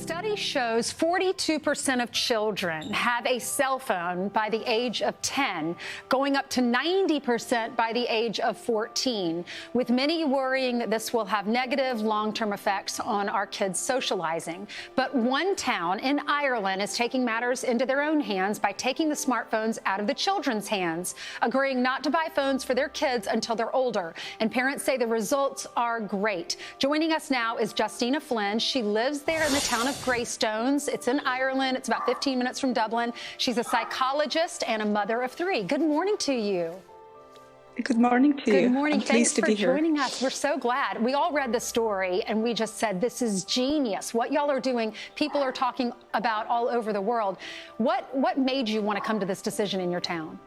Study shows 42% of children have a cell phone by the age of 10, going up to 90% by the age of 14, with many worrying that this will have negative long-term effects on our kids' socializing. But one town in Ireland is taking matters into their own hands by taking the smartphones out of the children's hands, agreeing not to buy phones for their kids until they're older. And parents say the results are great. Joining us now is Justina Flynn. She lives there in the town of Greystones. It's in Ireland. It's about 15 minutes from Dublin. She's a psychologist and a mother of three. Good morning to you. Good morning to you. Good morning. Thanks for joining us. We're so glad. We all read the story and we just said, this is genius. What y'all are doing, people are talking about all over the world. What made you want to come to this decision in your town?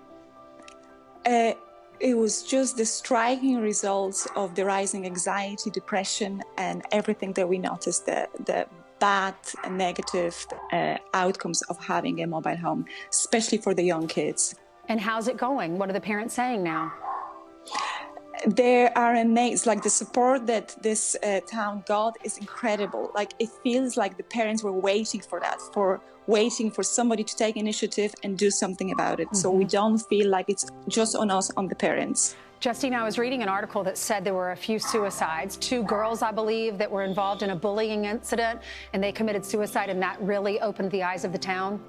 It was just the striking results of the rising anxiety, depression, and everything that we noticed, the bad and negative outcomes of having a mobile home, especially for the young kids. And how's it going? What are the parents saying now? They are amazed. Like, the support that this town got is incredible. Like, it feels like the parents were waiting for that, waiting for somebody to take initiative and do something about it. So we don't feel like it's just on us, on the parents. Justine, I was reading an article that said there were a few suicides, 2 girls, I believe, that were involved in a bullying incident, and they committed suicide, and that really opened the eyes of the town.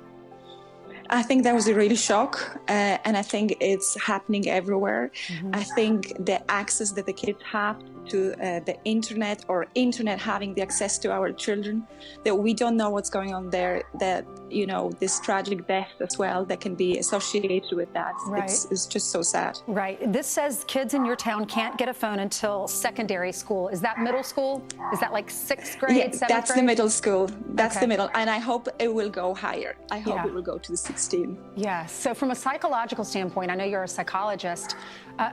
I think that was a really shock, and I think it's happening everywhere. I think the access that the kids have to the internet, or internet having the access to our children, that we don't know what's going on there, that, you know, this tragic death as well that can be associated with that. Right. It's just so sad. Right. This says kids in your town can't get a phone until secondary school. Is that middle school? Is that like 6th grade, 7th grade? That's the middle school. That's Okay. the middle. And I hope it will go higher. I hope Yeah. it will go to the 16. Yes. So from a psychological standpoint, I know you're a psychologist.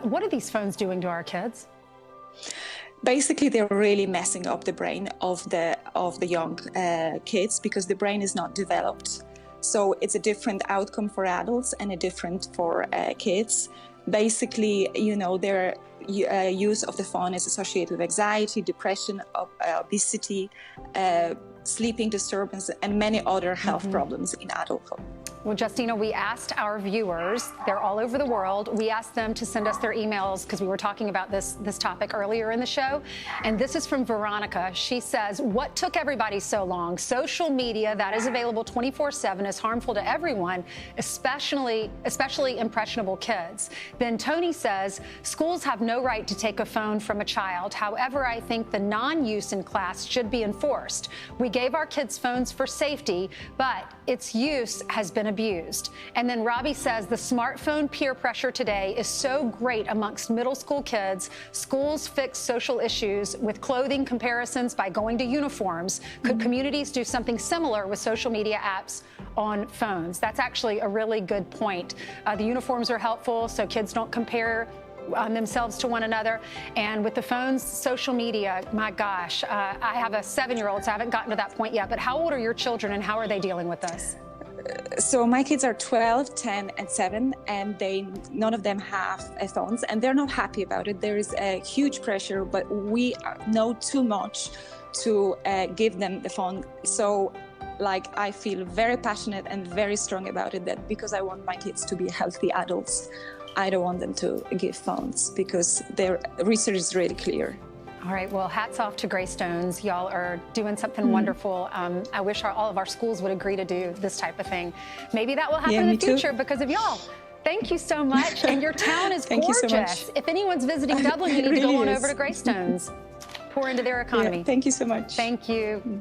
What are these phones doing to our kids? Basically, they're really messing up the brain of the young kids, because the brain is not developed. So it's a different outcome for adults and a different for kids. Basically, you know, their use of the phone is associated with anxiety, depression, obesity, sleeping disturbance, and many other health problems in adulthood. Well, Justina, we asked our viewers, they're all over the world, we asked them to send us their emails because we were talking about this topic earlier in the show. And this is from Veronica. She says, what took everybody so long? Social media that is available 24/7 is harmful to everyone, especially impressionable kids. Then Tony says, schools have no right to take a phone from a child. However, I think the non-use in class should be enforced. We gave our kids phones for safety, but its use has been abused. And then Robbie says the smartphone peer pressure today is so great amongst middle school kids. Schools fix social issues with clothing comparisons by going to uniforms. Could communities do something similar with social media apps on phones? That's actually a really good point. The uniforms are helpful so kids don't compare themselves to one another. And with the phones, social media, my gosh, I have a 7-year-old, so I haven't gotten to that point yet. But how old are your children and how are they dealing with this? So my kids are 12, 10, and 7, and none of them have phones, and they're not happy about it. There is a huge pressure, but we know too much to give them the phone. So, like, I feel very passionate and very strong about it, that because I want my kids to be healthy adults, I don't want them to give phones, because their research is really clear. All right, well, hats off to Greystones. Y'all are doing something wonderful. I wish all of our schools would agree to do this type of thing. Maybe that will happen in the future because of y'all. Thank you so much. And your town is Thank gorgeous. you so much. If anyone's visiting Dublin, you need to go on over to Greystones. Pour into their economy. Yeah, thank you so much. Thank you.